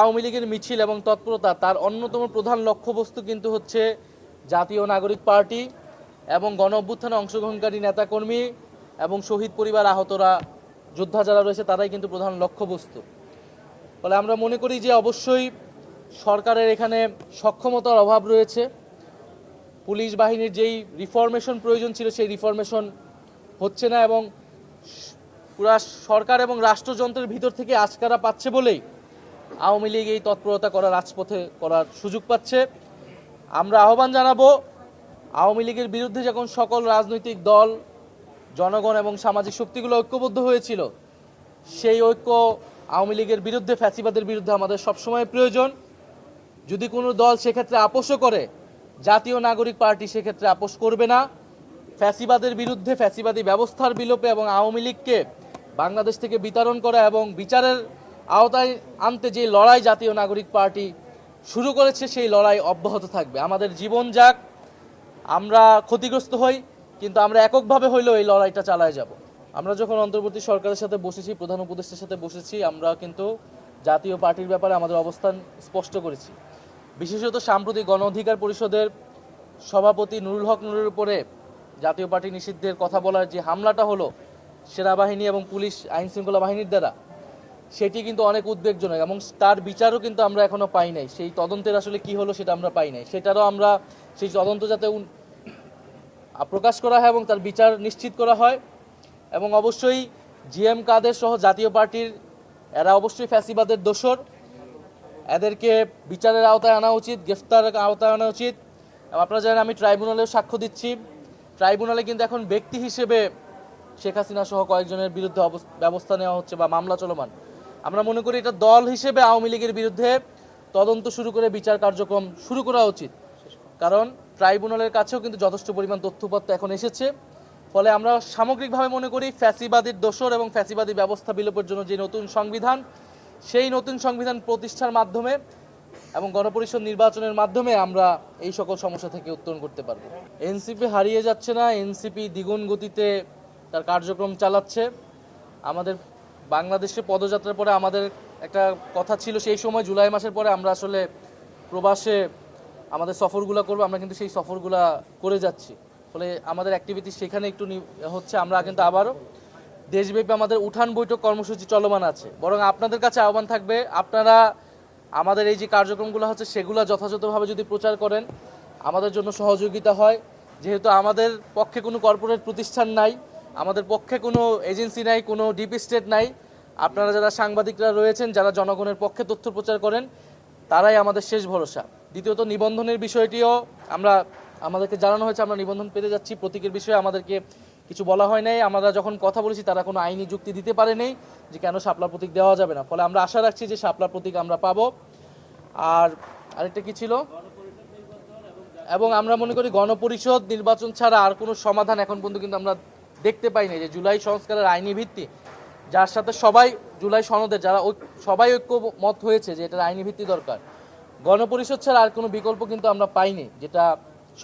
আওয়ামী লীগের মিছিল এবং তৎপরতা তার অন্যতম প্রধান লক্ষ্যবস্তু কিন্তু হচ্ছে জাতীয় নাগরিক পার্টি এবং গণ অভ্যুত্থানে অংশগ্রহণকারী নেতাকর্মী এবং শহীদ পরিবার আহতরা যোদ্ধা যারা রয়েছে তারাই কিন্তু প্রধান লক্ষ্যবস্তু। ফলে আমরা মনে করি যে অবশ্যই সরকারের এখানে সক্ষমতার অভাব রয়েছে। পুলিশ বাহিনীর যেই রিফরমেশন প্রয়োজন ছিল সেই রিফরমেশন হচ্ছে না এবং পুরা সরকার এবং রাষ্ট্রযন্ত্রের ভিতর থেকে আশকারা পাচ্ছে বলেই আওয়ামী লীগ এই তৎপরতা করার রাজপথে করার সুযোগ পাচ্ছে। আমরা আহ্বান জানাবো আওয়ামী লীগের বিরুদ্ধে যখন সকল রাজনৈতিক দল, জনগণ এবং সামাজিক শক্তিগুলো ঐক্যবদ্ধ হয়েছিল, সেই ঐক্য আওয়ামী লীগের বিরুদ্ধে, ফ্যাসিবাদের বিরুদ্ধে আমাদের সবসময় প্রয়োজন। যদি কোনো দল সেক্ষেত্রে আপোষও করে, জাতীয় নাগরিক পার্টি সেক্ষেত্রে আপোষ করবে না। ফ্যাসিবাদের বিরুদ্ধে, ফ্যাসিবাদী ব্যবস্থার বিলোপে এবং আওয়ামী লীগকে বাংলাদেশ থেকে বিতাড়ন করা এবং বিচারের আওতায় আনতে যে লড়াই জাতীয় নাগরিক পার্টি শুরু করেছে, সেই লড়াই অব্যাহত থাকবে। আমাদের জীবন যাক, আমরা ক্ষতিগ্রস্ত হই, কিন্তু আমরা এককভাবে হইলেও এই লড়াইটা চালায় যাব। আমরা যখন অন্তর্বর্তী সরকারের সাথে বসেছি, প্রধান উপদেষ্টার সাথে বসেছি, আমরা কিন্তু জাতীয় পার্টির ব্যাপারে আমাদের অবস্থান স্পষ্ট করেছি। বিশেষত সাম্প্রতিক গণ অধিকার পরিষদের সভাপতি নুরুল হক নুরের উপরে জাতীয় পার্টি নিষিদ্ধের কথা বলার যে হামলাটা হলো সেনাবাহিনী এবং পুলিশ আইনশৃঙ্খলা বাহিনীর দ্বারা, সেটি কিন্তু অনেক উদ্বেগজনক এবং তার বিচারও কিন্তু আমরা এখনো পাই নাই। সেই তদন্তের আসলে কি হলো সেটা আমরা পাই নাই। সেটারও আমরা সেই তদন্ত যাতে প্রকাশ করা হয় এবং তার বিচার নিশ্চিত করা হয়। এবং অবশ্যই জিএম কাদের সহ জাতীয় পার্টির এরা অবশ্যই ফ্যাসিবাদের দোসর, এদেরকে বিচারের আওতায় আনা উচিত, গ্রেফতারের আওতায় আনা উচিত। আপনারা জানেন আমি ট্রাইব্যুনালেও সাক্ষ্য দিচ্ছি। ট্রাইব্যুনালে কিন্তু এখন ব্যক্তি হিসেবে শেখ হাসিনা সহ কয়েকজনের বিরুদ্ধে ব্যবস্থা নেওয়া হচ্ছে বা মামলা চলমান। আমরা মনে করি এটা দল হিসেবে আওয়ামী লীগের বিরুদ্ধে তদন্ত শুরু করে বিচার কার্যক্রম শুরু করা উচিত, কারণ ট্রাইব্যুনালের কাছেও কিন্তু যথেষ্ট পরিমাণ তথ্যপত্র এখন এসেছে। ফলে আমরা সামগ্রিকভাবে মনে করি ফ্যাসিবাদীর দোসর এবং ফ্যাসিবাদী ব্যবস্থা বিলোপের জন্য যে নতুন সংবিধান, সেই নতুন সংবিধান প্রতিষ্ঠার মাধ্যমে এবং গণপরিষদ নির্বাচনের মাধ্যমে আমরা এই সকল সমস্যা থেকে উত্তরণ করতে পারব। এনসিপি হারিয়ে যাচ্ছে না, এনসিপি দ্বিগুণ গতিতে তার কার্যক্রম চালাচ্ছে। আমাদের বাংলাদেশে পদযাত্রার পরে আমাদের একটা কথা ছিল, সেই সময় জুলাই মাসের পরে আমরা আসলে প্রবাসে আমাদের সফরগুলো করবো, আমরা কিন্তু সেই সফরগুলো করে যাচ্ছি। ফলে আমাদের অ্যাক্টিভিটি সেখানে একটু হচ্ছে। আমরা কিন্তু আবারও দেশব্যাপী আমাদের উঠান বৈঠক কর্মসূচি চলমান আছে। বরং আপনাদের কাছে আহ্বান থাকবে, আপনারা আমাদের এই যে কার্যক্রমগুলো হচ্ছে সেগুলো যথাযথভাবে যদি প্রচার করেন, আমাদের জন্য সহযোগিতা হয়। যেহেতু আমাদের পক্ষে কোনো কর্পোরেট প্রতিষ্ঠান নাই, আমাদের পক্ষে কোনো এজেন্সি নাই, কোনো ডিপ স্টেট নাই। আপনারা যারা সাংবাদিকরা রয়েছেন, যারা জনগণের পক্ষে তথ্য প্রচার করেন, তারাই আমাদের শেষ ভরসা। দ্বিতীয়ত নিবন্ধনের বিষয়টিও আমাদেরকে জানানো হয়েছে, আমরা নিবন্ধন পেতে যাচ্ছি। প্রতীকের বিষয়ে আমাদেরকে কিছু বলা হয় নাই। আমরা যখন কথা বলেছি তারা কোনো আইনি যুক্তি দিতে পারেনি যে কেন শাপলা প্রতীক দেওয়া যাবে না। ফলে আমরা আশা রাখছি যে শাপলা প্রতীক আমরা পাবো। আর আরেকটা কি ছিল, এবং আমরা মনে করি গণপরিষদ নির্বাচন ছাড়া আর কোনো সমাধান এখন পর্যন্ত কিন্তু আমরা দেখতে পাইনি। যে জুলাই সংস্কারের আইনি ভিত্তি, যার সাথে সবাই জুলাই সনদের যারা সবাই ঐক্যমত হয়েছে যে এটার আইনি ভিত্তি দরকার, গণপরিষদ ছাড়া আর কোনো বিকল্প কিন্তু আমরা পাইনি, যেটা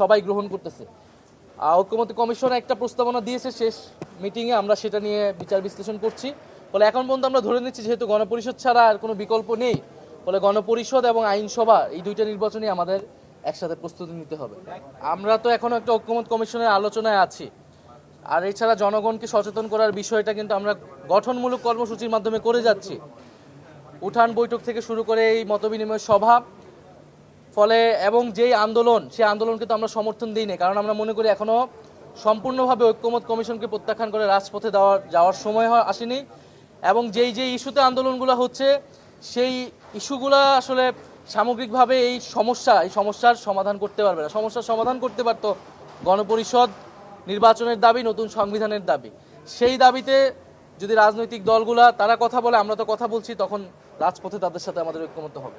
সবাই গ্রহণ করতেছে। ঐক্যমত্য কমিশন একটা প্রস্তাবনা দিয়েছে শেষ মিটিংয়ে, আমরা সেটা নিয়ে বিচার বিশ্লেষণ করছি। ফলে এখন পর্যন্ত আমরা ধরে নিচ্ছি যেহেতু গণপরিষদ ছাড়া আর কোনো বিকল্প নেই, ফলে গণপরিষদ এবং আইনসভা এই দুইটা নির্বাচনই আমাদের একসাথে প্রস্তুতি নিতে হবে। আমরা তো এখনো একটা ঐক্যমত্য কমিশনের আলোচনায় আছি। আর এছাড়া জনগণকে সচেতন করার বিষয়টা কিন্তু আমরা গঠনমূলক কর্মসূচির মাধ্যমে করে যাচ্ছি, উঠান বৈঠক থেকে শুরু করে এই মতবিনিময় সভা। ফলে এবং যেই আন্দোলন, সেই আন্দোলনকে তো আমরা সমর্থন দিই না, কারণ আমরা মনে করি এখনো সম্পূর্ণভাবে ঐক্যমত কমিশনকে প্রত্যাখ্যান করে রাজপথে যাওয়ার সময় আসেনি। এবং যেই ইস্যুতে আন্দোলনগুলো হচ্ছে, সেই ইস্যুগুলা আসলে সামগ্রিকভাবে এই সমস্যার সমাধান করতে পারবে না। সমস্যার সমাধান করতে পারত গণপরিষদ নির্বাচনের দাবি, নতুন সংবিধানের দাবি। সেই দাবিতে যদি রাজনৈতিক দলগুলা তারা কথা বলে, আমরা তো কথা বলছি, তখন রাজপথে তাদের সাথে আমাদের ঐক্যমত্য হবে।